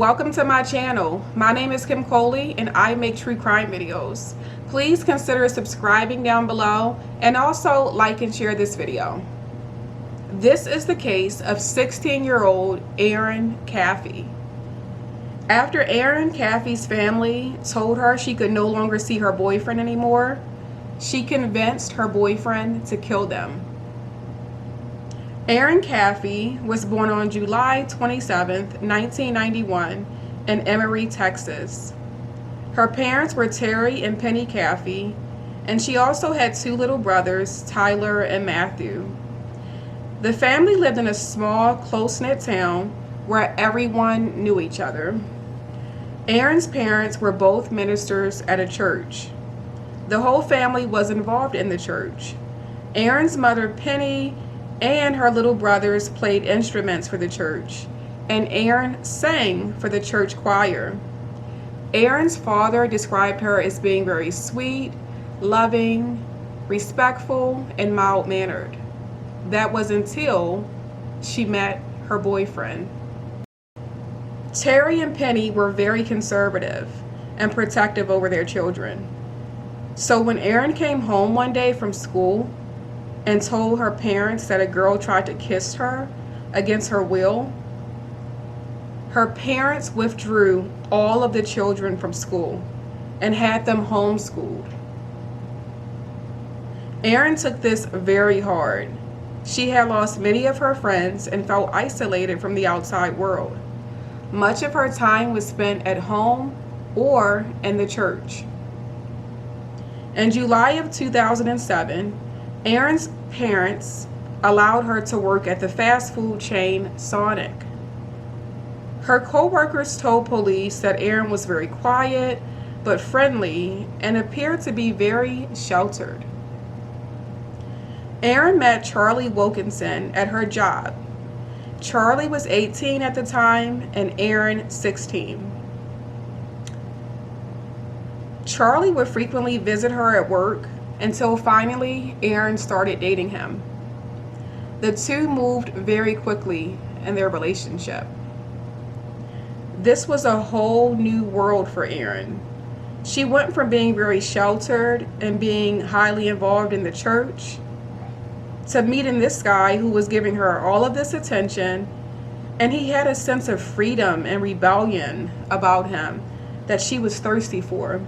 Welcome to my channel. My name is Kim Coley and I make true crime videos. Please consider subscribing down below and also like and share this video. This is the case of 16-year-old Erin Caffey. After Erin Caffey's family told her she could no longer see her boyfriend anymore, she convinced her boyfriend to kill them. Erin Caffey was born on July 27, 1991 in Emory, Texas. Her parents were Terry and Penny Caffey, and she also had two little brothers, Tyler and Matthew. The family lived in a small, close-knit town where everyone knew each other. Erin's parents were both ministers at a church. The whole family was involved in the church. Erin's mother, Penny, and her little brothers played instruments for the church, and Erin sang for the church choir. Erin's father described her as being very sweet, loving, respectful, and mild-mannered. That was until she met her boyfriend. Terry and Penny were very conservative and protective over their children. So when Erin came home one day from school and told her parents that a girl tried to kiss her against her will, her parents withdrew all of the children from school and had them homeschooled. Erin took this very hard. She had lost many of her friends and felt isolated from the outside world. Much of her time was spent at home or in the church. In July of 2007, Erin's parents allowed her to work at the fast food chain Sonic. Her co-workers told police that Erin was very quiet but friendly and appeared to be very sheltered. Erin met Charlie Wilkinson at her job. Charlie was 18 at the time and Erin 16. Charlie would frequently visit her at work until finally Erin started dating him. The two moved very quickly in their relationship. This was a whole new world for Erin. She went from being very sheltered and being highly involved in the church to meeting this guy who was giving her all of this attention, and he had a sense of freedom and rebellion about him that she was thirsty for.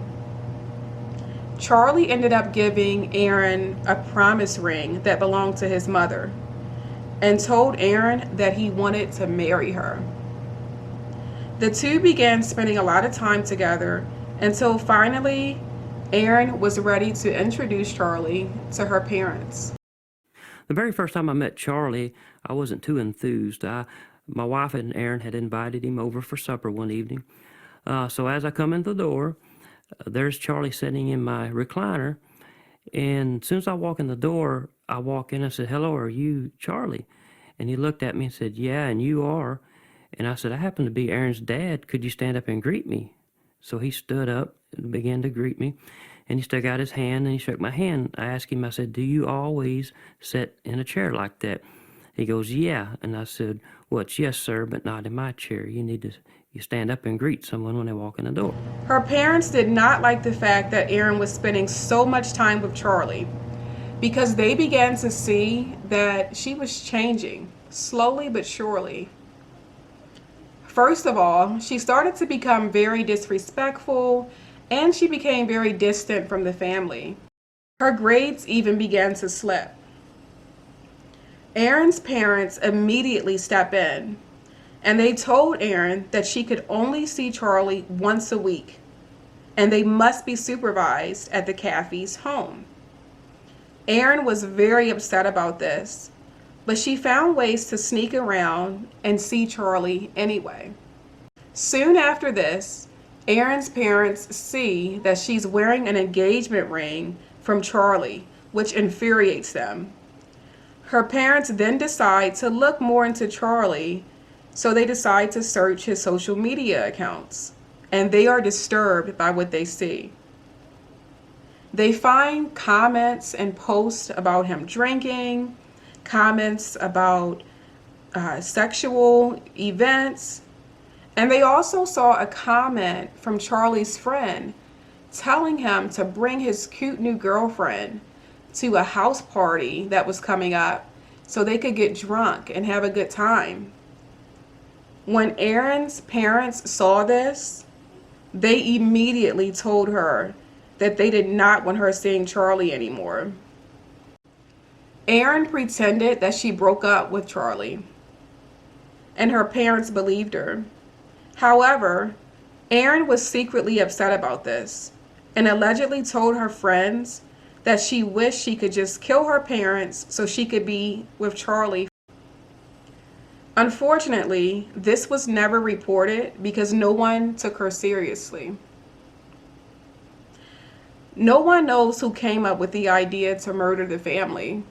Charlie ended up giving Erin a promise ring that belonged to his mother and told Erin that he wanted to marry her. The two began spending a lot of time together until finally Erin was ready to introduce Charlie to her parents. The very first time I met Charlie, I wasn't too enthused. My wife and Erin had invited him over for supper one evening. So as I come in the door, there's Charlie sitting in my recliner, and as soon as I walk in the door, I walk in and I said, "Hello, are you Charlie?" And he looked at me and said, "Yeah, and you are." And I said, "I happen to be Erin's dad. Could you stand up and greet me?" So he stood up and began to greet me, and he stuck out his hand and he shook my hand. I asked him, I said, "Do you always sit in a chair like that?" He goes, "Yeah." And I said, "Well, it's yes, sir, but not in my chair. You stand up and greet someone when they walk in the door." Her parents did not like the fact that Erin was spending so much time with Charlie because they began to see that she was changing, slowly but surely. First of all, she started to become very disrespectful and she became very distant from the family. Her grades even began to slip. Erin's parents immediately stepped in and they told Erin that she could only see Charlie once a week and they must be supervised at the Caffey's home. Erin was very upset about this, but she found ways to sneak around and see Charlie anyway. Soon after this, Erin's parents see that she's wearing an engagement ring from Charlie, which infuriates them. Her parents then decide to look more into Charlie, so they decide to search his social media accounts, and they are disturbed by what they see. They find comments and posts about him drinking, comments about sexual events, And they also saw a comment from Charlie's friend telling him to bring his cute new girlfriend to a house party that was coming up so they could get drunk and have a good time. When Erin's parents saw this, they immediately told her that they did not want her seeing Charlie anymore. Erin pretended that she broke up with Charlie, and her parents believed her. However, Erin was secretly upset about this and allegedly told her friends that she wished she could just kill her parents so she could be with Charlie. Unfortunately, this was never reported because no one took her seriously. No one knows who came up with the idea to murder the family.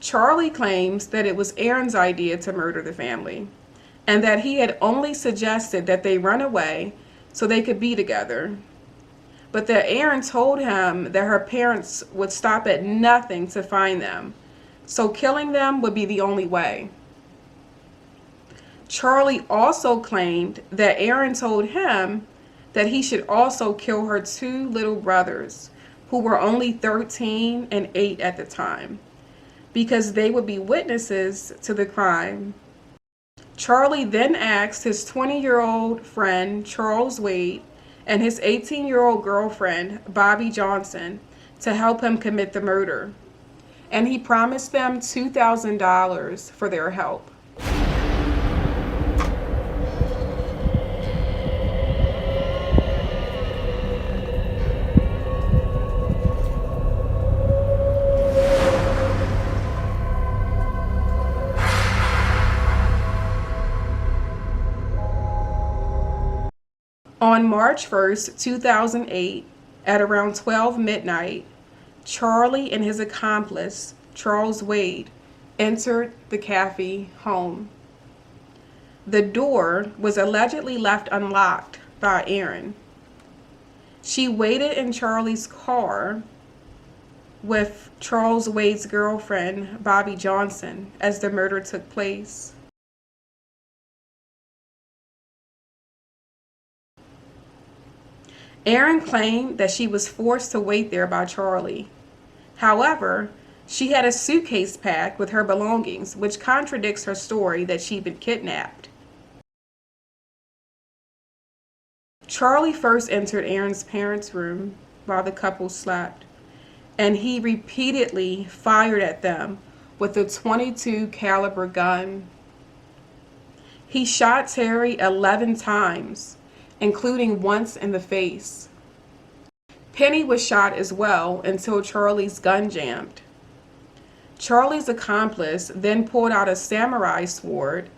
Charlie claims that it was Erin's idea to murder the family, and that he had only suggested that they run away so they could be together, but that Erin told him that her parents would stop at nothing to find them, so killing them would be the only way. Charlie also claimed that Erin told him that he should also kill her two little brothers, who were only 13 and 8 at the time, because they would be witnesses to the crime. Charlie then asked his 20-year-old friend, Charles Wade, and his 18-year-old girlfriend, Bobby Johnson, to help him commit the murder. And he promised them $2,000 for their help. On March 1st, 2008, at around 12 midnight, Charlie and his accomplice, Charles Wade, entered the Caffey home. The door was allegedly left unlocked by Erin. She waited in Charlie's car with Charles Wade's girlfriend, Bobby Johnson, as the murder took place. Erin claimed that she was forced to wait there by Charlie. However, she had a suitcase packed with her belongings, which contradicts her story that she'd been kidnapped. Charlie first entered Erin's parents' room while the couple slept, and he repeatedly fired at them with a .22 caliber gun. He shot Terry 11 times, including once in the face. Penny was shot as well until Charlie's gun jammed. Charlie's accomplice then pulled out a samurai sword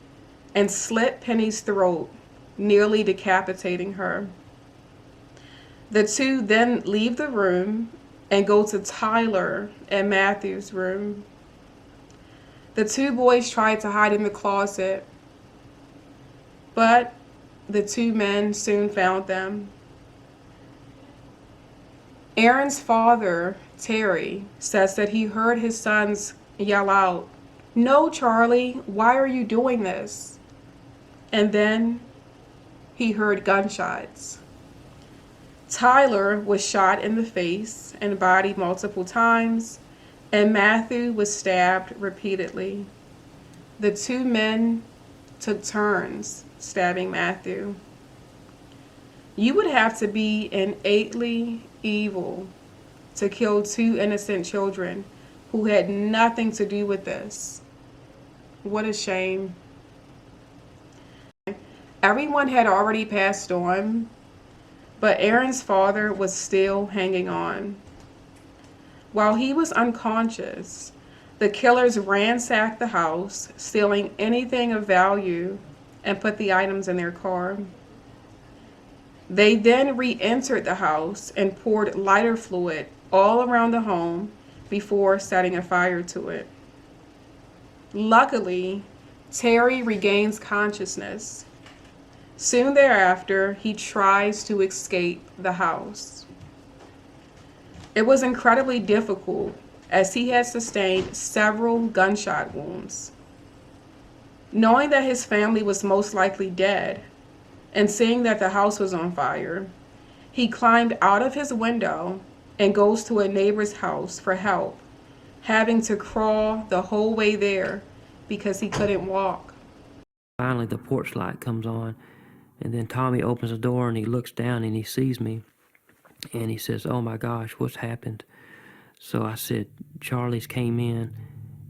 and slit Penny's throat, nearly decapitating her. The two then leave the room and go to Tyler and Matthew's room. The two boys tried to hide in the closet, but the two men soon found them. Erin's father, Terry, says that he heard his sons yell out, "No, Charlie, why are you doing this?" And then he heard gunshots. Tyler was shot in the face and body multiple times, and Matthew was stabbed repeatedly. The two men took turns stabbing Matthew. You would have to be innately evil to kill two innocent children who had nothing to do with this. What a shame. Everyone had already passed on, but Erin's father was still hanging on. While he was unconscious, the killers ransacked the house, stealing anything of value, and put the items in their car. They then re-entered the house and poured lighter fluid all around the home before setting a fire to it. Luckily, Terry regains consciousness. Soon thereafter, he tries to escape the house. It was incredibly difficult as he had sustained several gunshot wounds. Knowing that his family was most likely dead and seeing that the house was on fire, he climbed out of his window and goes to a neighbor's house for help, having to crawl the whole way there because he couldn't walk. Finally, the porch light comes on, and then Tommy opens the door and he looks down and he sees me, and he says, "Oh my gosh, what's happened?" So I said, "Charlie's came in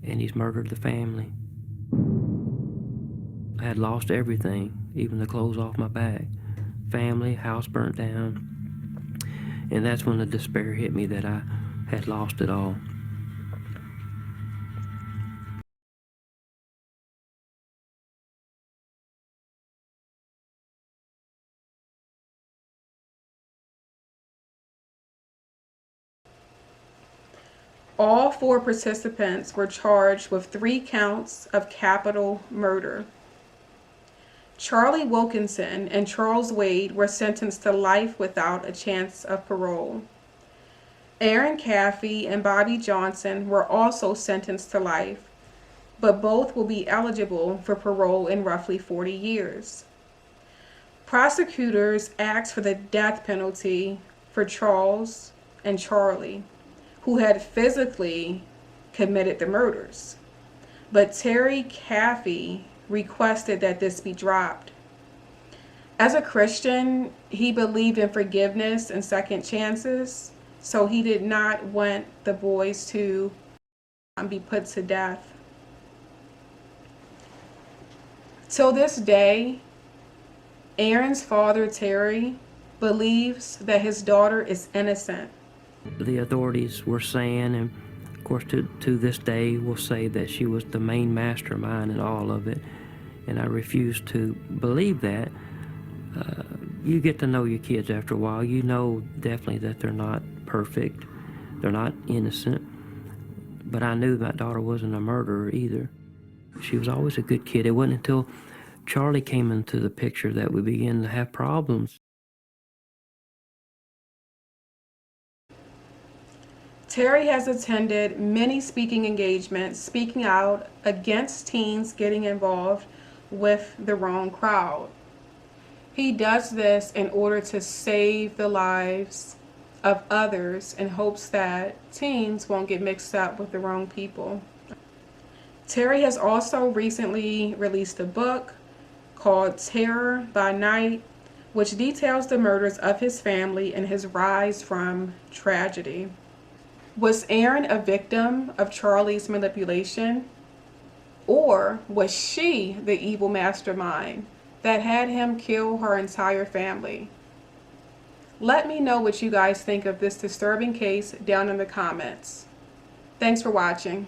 and he's murdered the family." I had lost everything, even the clothes off my back. Family, house burnt down. And that's when the despair hit me that I had lost it all. All 4 participants were charged with 3 counts of capital murder. Charlie Wilkinson and Charles Wade were sentenced to life without a chance of parole. Erin Caffey and Bobby Johnson were also sentenced to life, but both will be eligible for parole in roughly 40 years. Prosecutors asked for the death penalty for Charles and Charlie, who had physically committed the murders, but Terry Caffey requested that this be dropped. As a Christian, he believed in forgiveness and second chances, so he did not want the boys to be put to death. Till this day, Erin's father, Terry, believes that his daughter is innocent. The authorities were saying, and of course to this day will say, that she was the main mastermind in all of it, and I refuse to believe that. You get to know your kids after a while. You know definitely that they're not perfect, they're not innocent, but I knew my daughter wasn't a murderer either. She was always a good kid. It wasn't until Charlie came into the picture that we began to have problems. Terry has attended many speaking engagements, speaking out against teens getting involved with the wrong crowd. He does this in order to save the lives of others in hopes that teens won't get mixed up with the wrong people. Terry has also recently released a book called Terror by Night, which details the murders of his family and his rise from tragedy. Was Erin a victim of Charlie's manipulation? Or was she the evil mastermind that had him kill her entire family? Let me know what you guys think of this disturbing case down in the comments. Thanks for watching.